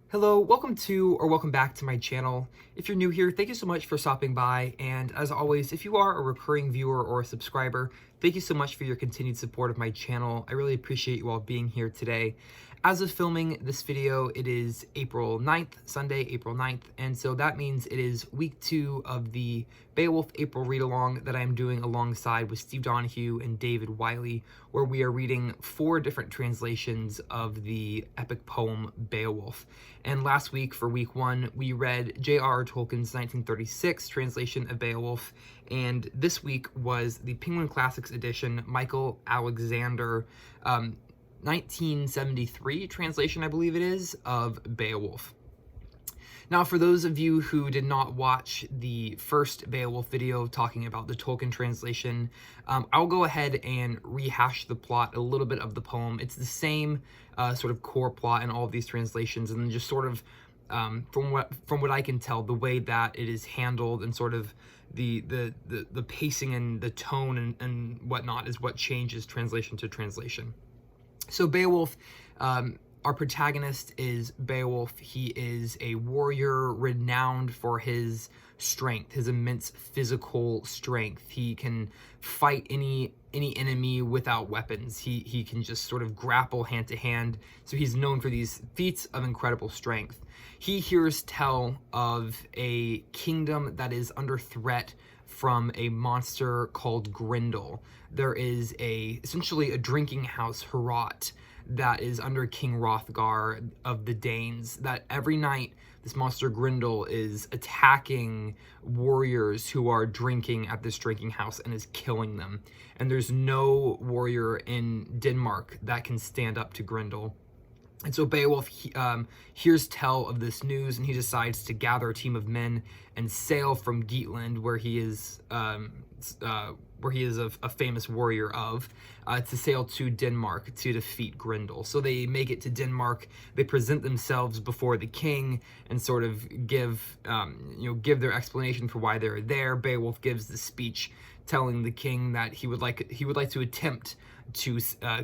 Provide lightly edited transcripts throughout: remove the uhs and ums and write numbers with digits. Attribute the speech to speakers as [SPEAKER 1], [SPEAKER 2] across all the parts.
[SPEAKER 1] Hello, welcome back to my channel. If you're new here, thank you so much for stopping by. And as always, if you are a recurring viewer or a subscriber, thank you so much for your continued support of my channel. I really appreciate you all being here today. As of filming this video, it is April 9th, Sunday, April 9th. And so that means it is week 2 of the Beowulf April read-along that I'm doing alongside with Steve Donahue and David Wiley, where we are reading 4 different translations of the epic poem Beowulf. And last week, for week 1, we read J.R.R. Tolkien's 1936 translation of Beowulf, and this week was the Penguin Classics edition, Michael Alexander, 1973 translation, I believe it is, of Beowulf. Now, for those of you who did not watch the first Beowulf video talking about the Tolkien translation, I'll go ahead and rehash the plot, a little bit of the poem. It's the same sort of core plot in all of these translations, and then just sort of, from what I can tell, the way that it is handled and sort of the pacing and the tone and whatnot is what changes translation to translation. So Beowulf, our protagonist is Beowulf. He is a warrior renowned for his strength, his immense physical strength. He can fight any enemy without weapons. He can just sort of grapple hand to hand. So he's known for these feats of incredible strength. He hears tell of a kingdom that is under threat from a monster called Grendel. There is essentially a drinking house, Heorot, that is under King Hrothgar of the Danes, that every night this monster Grendel is attacking warriors who are drinking at this drinking house and is killing them. And there's no warrior in Denmark that can stand up to Grendel. And so Beowulf hears tell of this news, and he decides to gather a team of men and sail from Geatland, where he is a famous warrior of, to sail to Denmark to defeat Grendel. So they make it to Denmark. They present themselves before the king and sort of give their explanation for why they're there. Beowulf gives the speech telling the king that he would like to attempt to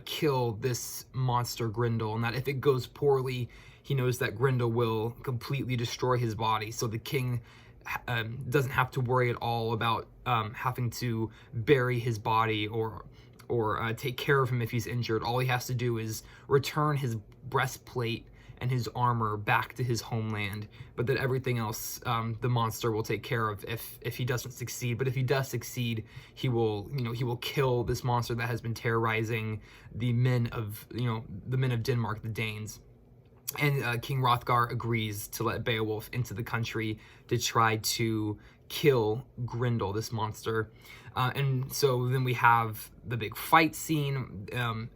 [SPEAKER 1] kill this monster Grendel, and that if it goes poorly, he knows that Grendel will completely destroy his body. So the king doesn't have to worry at all about having to bury his body or take care of him if he's injured. All he has to do is return his breastplate and his armor back to his homeland, but that everything else the monster will take care of if he doesn't succeed. But if he does succeed, he will kill this monster that has been terrorizing the men of Denmark, the Danes. And King Hrothgar agrees to let Beowulf into the country to try to kill Grendel, this monster. And so then we have the big fight scene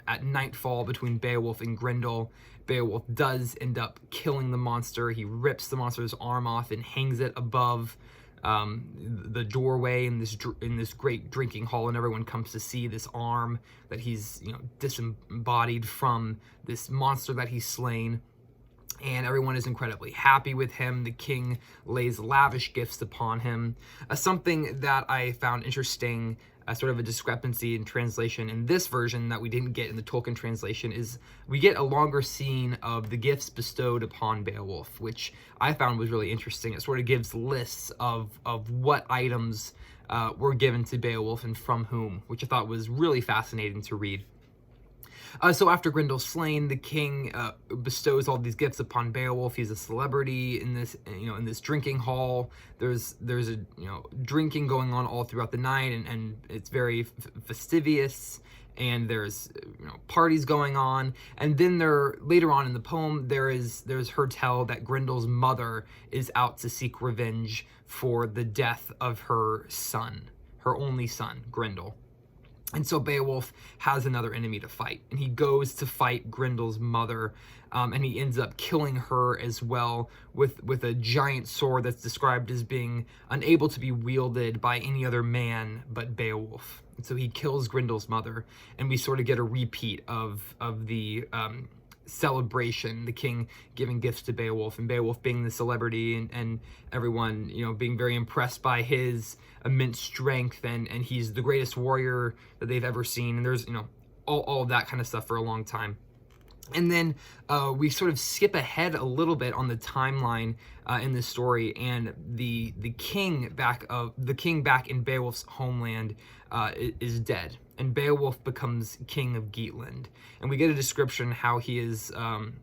[SPEAKER 1] at nightfall between Beowulf and Grendel. Beowulf does end up killing the monster. He rips the monster's arm off and hangs it above the doorway in this great drinking hall, and everyone comes to see this arm that he's disembodied from this monster that he's slain. And everyone is incredibly happy with him. The king lays lavish gifts upon him. Something that I found interesting, sort of a discrepancy in translation in this version that we didn't get in the Tolkien translation, is we get a longer scene of the gifts bestowed upon Beowulf, which I found was really interesting. It sort of gives lists of what items were given to Beowulf and from whom, which I thought was really fascinating to read. So after Grendel's slain, the king bestows all these gifts upon Beowulf. He's a celebrity in this drinking hall. There's a drinking going on all throughout the night, and it's very fastidious. And there's parties going on, and then later on in the poem there's her tell that Grendel's mother is out to seek revenge for the death of her son, her only son, Grendel. And so Beowulf has another enemy to fight, and he goes to fight Grendel's mother, and he ends up killing her as well with a giant sword that's described as being unable to be wielded by any other man but Beowulf. And so he kills Grendel's mother, and we sort of get a repeat of the celebration, the king giving gifts to Beowulf, and Beowulf being the celebrity, and everyone being very impressed by his immense strength, and he's the greatest warrior that they've ever seen, and there's all of that kind of stuff for a long time. And then we sort of skip ahead a little bit on the timeline in this story, and the king back in Beowulf's homeland is dead, and Beowulf becomes king of Geatland. And we get a description how he is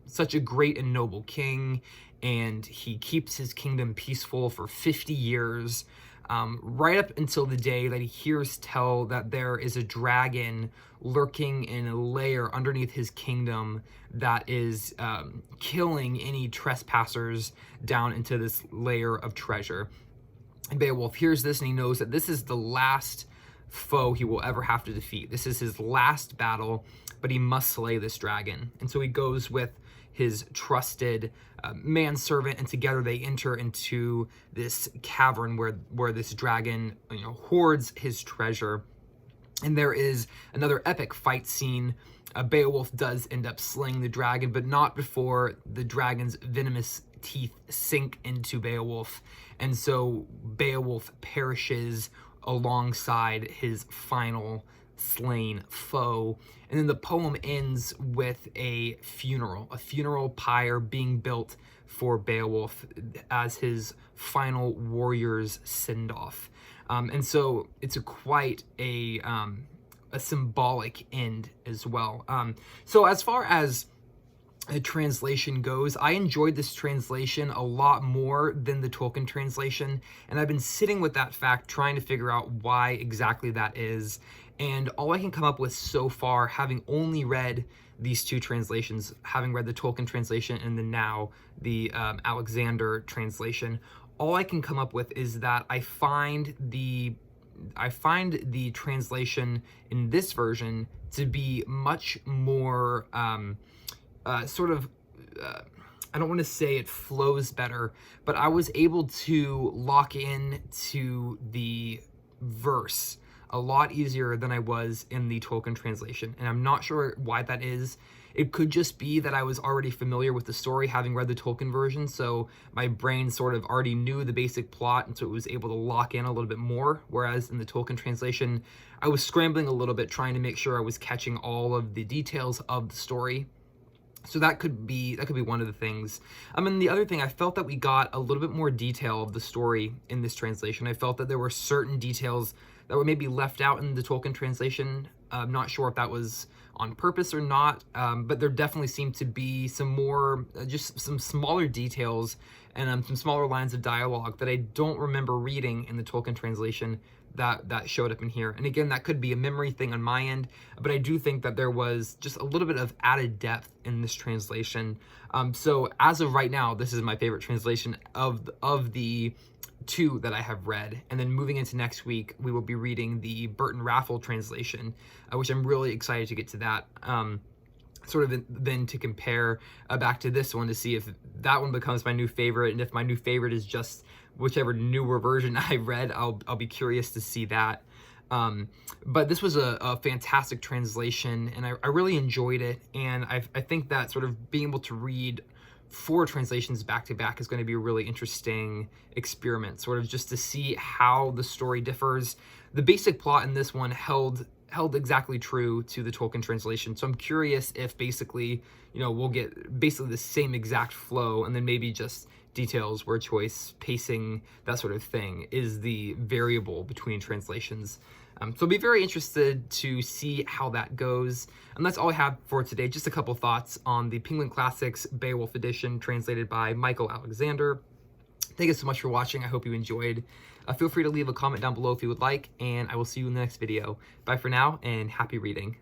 [SPEAKER 1] such a great and noble king, and he keeps his kingdom peaceful for 50 years. Right up until the day that he hears tell that there is a dragon lurking in a lair underneath his kingdom that is killing any trespassers down into this lair of treasure. And Beowulf hears this, and he knows that this is the last foe he will ever have to defeat. This is his last battle, but he must slay this dragon. And so he goes with his trusted manservant, and together they enter into this cavern where this dragon, hoards his treasure. And there is another epic fight scene. Beowulf does end up slaying the dragon, but not before the dragon's venomous teeth sink into Beowulf. And so Beowulf perishes alongside his final slain foe. And then the poem ends with a funeral pyre being built for Beowulf as his final warrior's send-off. And so it's quite a symbolic end as well. So as far as a translation goes, I enjoyed this translation a lot more than the Tolkien translation, and I've been sitting with that fact, trying to figure out why exactly that is. And all I can come up with so far, having only read these two translations, having read the Tolkien translation and then now the Alexander translation, all I can come up with is that I find the translation in this version to be much more I don't want to say it flows better, but I was able to lock in to the verse a lot easier than I was in the Tolkien translation. And I'm not sure why that is. It could just be that I was already familiar with the story, having read the Tolkien version, so my brain sort of already knew the basic plot, and so it was able to lock in a little bit more, whereas in the Tolkien translation, I was scrambling a little bit, trying to make sure I was catching all of the details of the story. So that could be one of the things. And the other thing, I felt that we got a little bit more detail of the story in this translation. I felt that there were certain details that were maybe left out in the Tolkien translation. I'm not sure if that was on purpose or not, but there definitely seemed to be some more, just some smaller details and some smaller lines of dialogue that I don't remember reading in the Tolkien translation that showed up in here. And again, that could be a memory thing on my end, but I do think that there was just a little bit of added depth in this translation. So as of right now, this is my favorite translation of the two that I have read. And then moving into next week, we will be reading the Burton Raffle translation, which I'm really excited to get to that. Sort of then to compare back to this one to see if that one becomes my new favorite, and if my new favorite is just whichever newer version I read, I'll be curious to see that. But this was a fantastic translation, and I really enjoyed it, and I think that sort of being able to read 4 translations back to back is going to be a really interesting experiment, sort of just to see how the story differs. The basic plot in this one held exactly true to the Tolkien translation, so I'm curious if basically, we'll get basically the same exact flow, and then maybe just details, word choice, pacing, that sort of thing is the variable between translations. So I'll be very interested to see how that goes. And that's all I have for today. Just a couple thoughts on the Penguin Classics Beowulf edition translated by Michael Alexander. Thank you so much for watching. I hope you enjoyed. Feel free to leave a comment down below if you would like, and I will see you in the next video. Bye for now, and happy reading.